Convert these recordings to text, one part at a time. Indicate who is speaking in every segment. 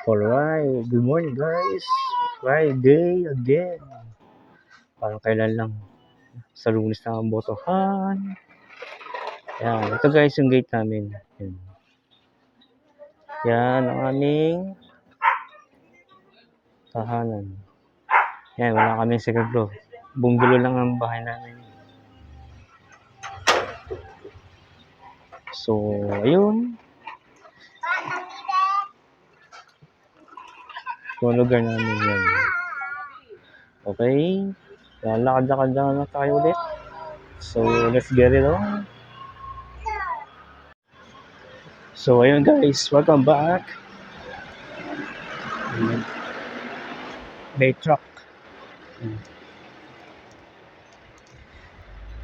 Speaker 1: Alright, good morning guys. Friday again. Parang kailan lang. Sa Lunes na ang botohan. Yan, ito guys yung gate namin. Yan ang aming tahanan. Yan, wala kami second floor. Bungalo lang ang bahay namin. So, ayun. Yung lugar namin yan. Okay. Lakad-lakad na tayo ulit. So, let's get it on. So, ayun guys. Welcome back. Bay truck.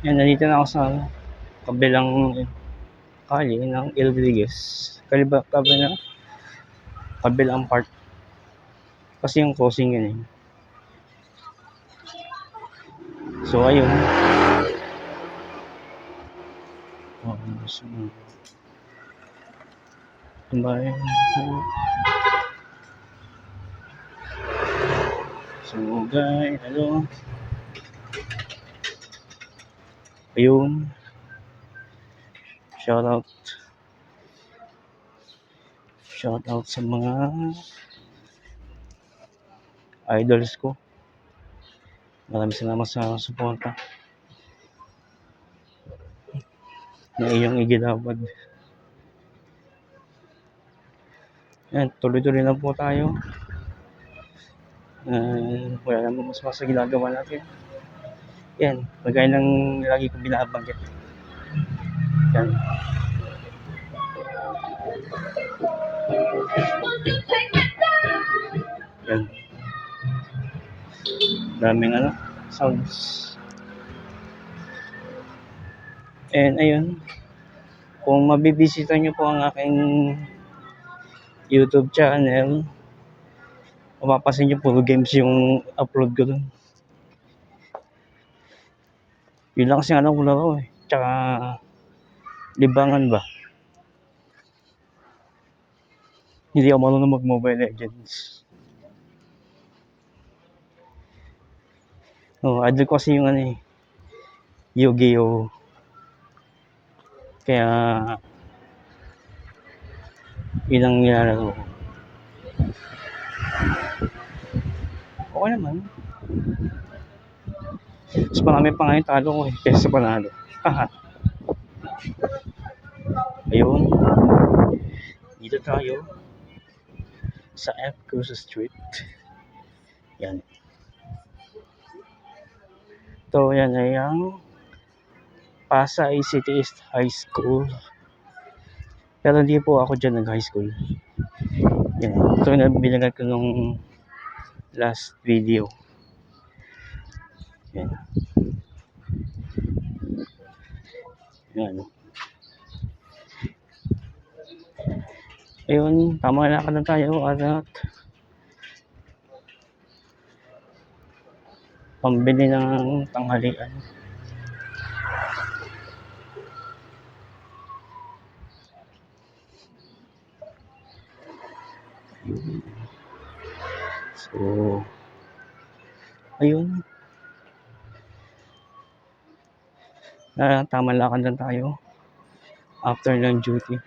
Speaker 1: Yan, nandito na ako sa kabilang kali ng El Rodriguez. Kabilang part. Kasi yung crossing yun eh. So, ayun. So, guys, hello. Ayun. Shout out sa mga idols ko. Maraming salamat sa suporta na iyong igilabad. Yan, tuloy-tuloy lang po tayo. Wala naman mas sa ginagawa natin. Yan, magaya lang lagi kong binabanggit. Yan. Yan. Daming sounds. And ayun, kung mabibisita nyo po ang aking YouTube channel, mapapasin nyo puro games yung upload ko dun. Yun lang kasi alam ko laro eh. Tsaka libangan ba? Hindi ako marunong mag-Mobile Legends. Idol ko kasi yung Yu-Gi-Oh! Kaya ilang nilalaro ko. Okay naman. Mas marami pa nga yung talo ko eh, kesa panalo. Ayun. Dito tayo sa F. Cruz Street. Yan. Ito yan ay ang Pasay City East High School. Pero hindi po ako dyan nag-high school. Yan. Ito yung binagay ko nung last video. Yan. Yan. Ayun, tama na ka na tayo at pambili ng tanghalian. So, ayun. Tama lakad lang tayo after ng duty.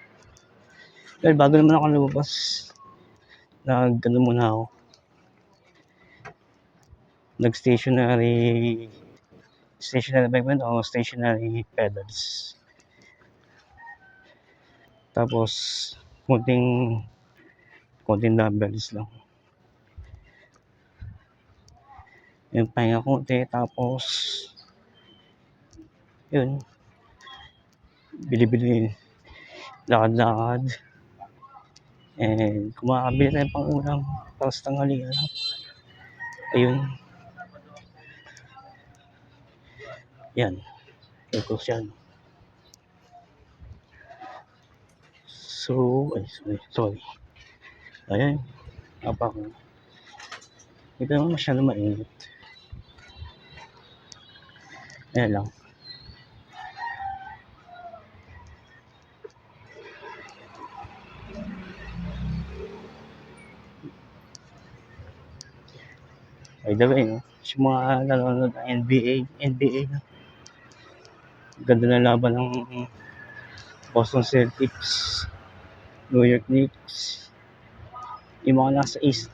Speaker 1: Dahil bago naman ako lumabas, nag-ano muna ako. Nag-stationary bike o stationary pedals. Tapos, konting dumbbells lang. Yung pahinga konti, tapos, yun. Bili-bili. Lakad-lakad. And kumakabili tayo pang ulam para sa tanghalian. Ayun. Yan. Ito siya. So, sorry. Ayan. Apa ko. Ito naman masyado mainit. Ayan lang. By the way, no? Yung mga nanonood ng NBA, no? Ganda na laban ng Boston Celtics, New York Knicks, yung mga nasa East,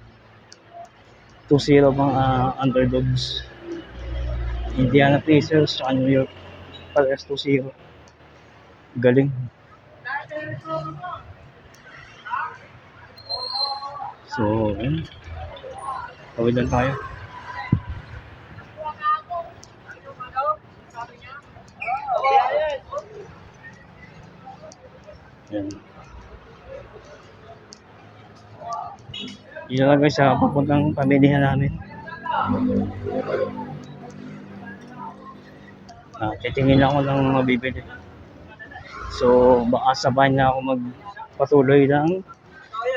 Speaker 1: 2-0 mga underdogs. Indiana Pacers at New York, parehas 2-0. Galing. So, ayun. Tawid lang tayo. Ayan. Yun lang guys sa papuntang pamilihan namin. Titingin lang ako ng mabibili. So, baka sabahin na ako magpatuloy ng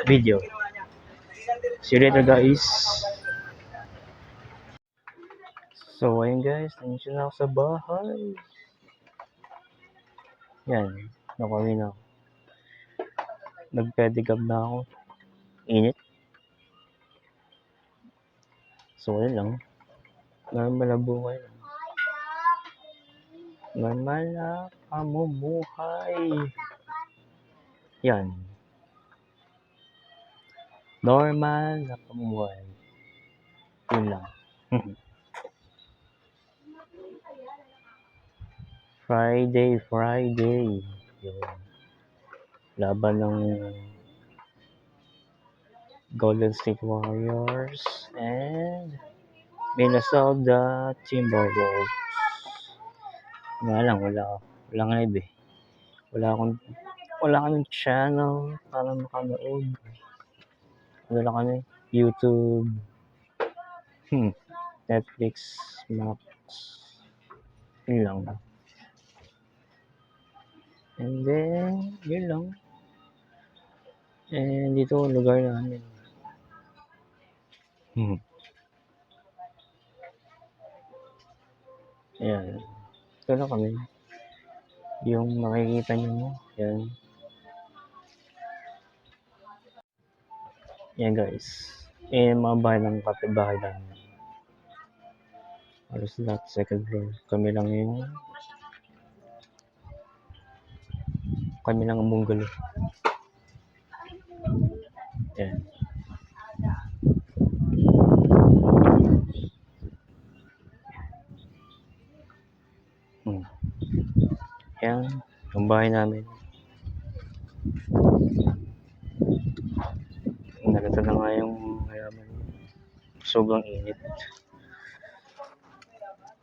Speaker 1: video. See you later guys. So, ayun guys, nandito na ako sa bahay. Yan, nakauwi na ako. Nag-pedicab na ako. Init. So, ayun lang. Normal na buhay. Normal na pamumuhay. Yan. Normal na pamumuhay. Yun lang. Friday. Yun. Laban ng Golden State Warriors and Minnesota Timberwolves. Nga lang, walang live eh. Wala akong channel para makanood. Ano lang kami? YouTube, Netflix, Max. Yun lang. And then, yun lang. And dito lugar namin. Ayan. Ito na kami. Yung makikita nyo. Yan. Yan guys. Mga bahay ng kapitbahay namin. Halos lahat second floor. Kami lang ang bungalow. Yan. Yan. Ang bahay namin. Nalata na nga yung mayaman. Sobrang init.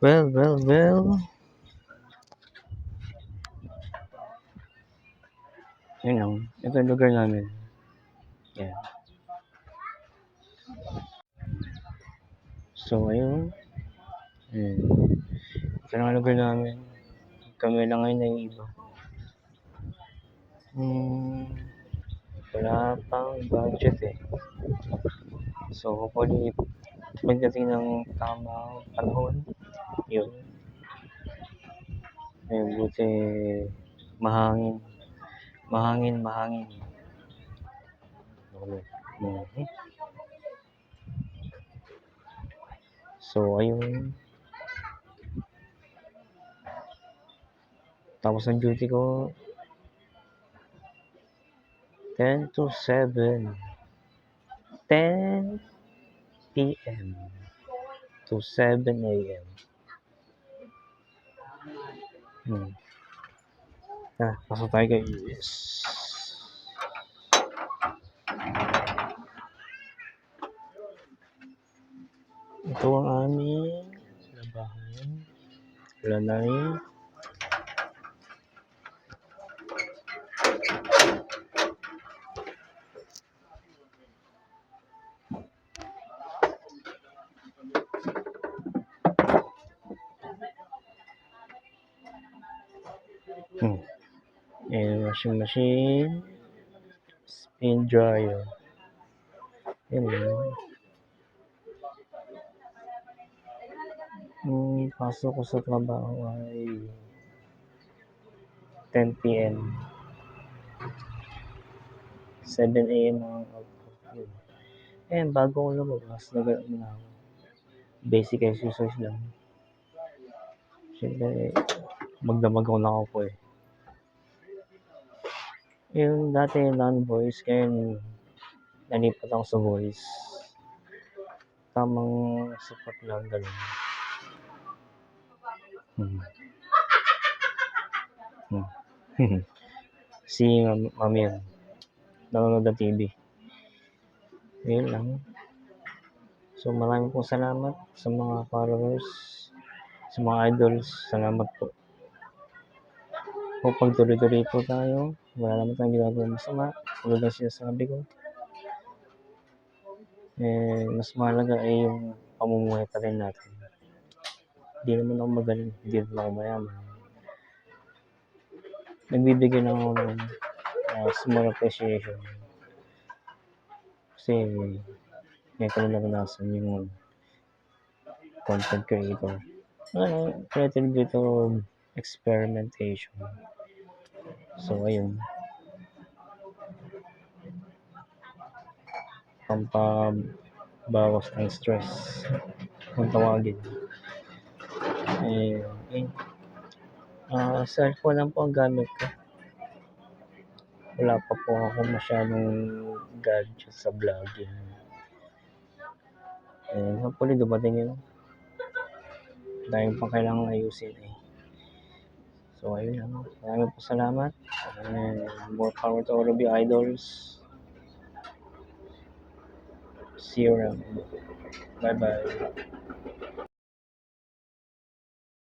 Speaker 1: Well. Yun lang. Ito yung lugar namin. Yan. So, ayun. Ito lang ang lugar namin. Kami lang ngayon na yung iba. Wala pang budget eh. So, hopefully, pagdating ng tamang panahon, yun. Ayun, buti mahangin. So, ayun. Tapos ang duty ko 10 to 7. 10 p.m. to 7 a.m. Pasok tayo guys. Ito ang aming labahan. Wala na rin. And washing machine, spin dryer. Yan yun. Pasok ko sa trabaho ay 10 p.m. 7 a.m. ang output. Bago ko lumabas, nag-ano na ako. basic exercise lang. Siyempre, magdamag ako na ako po eh. Yung dati non-voice, ngayon nalipat ako sa voice. Tamang support lang, ganun. Si Mami yun, nanonood ng TV. Yun lang. So maraming pong salamat sa mga followers, sa mga idols. Salamat po. Kung pagtuloy-tuloy po tayo, wala naman tayong ginagawa masama. Tulad ng sinasabi ko. Mas mahalaga ay yung pamumuhay pa rin natin. Hindi naman ako magaling, hindi naman ako mayaman. Nagbibigay lang ako ng small appreciation. Kasi ngayon ko na naranasan yung content creator. Creative dito experimentation. So ayun. Pampabawas ng stress kung tawagin. Cellphone lang po ang gamit ko. Wala pa po ako masyadong gadget sa vlogging. Hopefully dumating yun. Dahil pa kailangan ayusin eh. So ayun lang. Maraming po salamat. More power to all of you idols. See you around. Bye bye.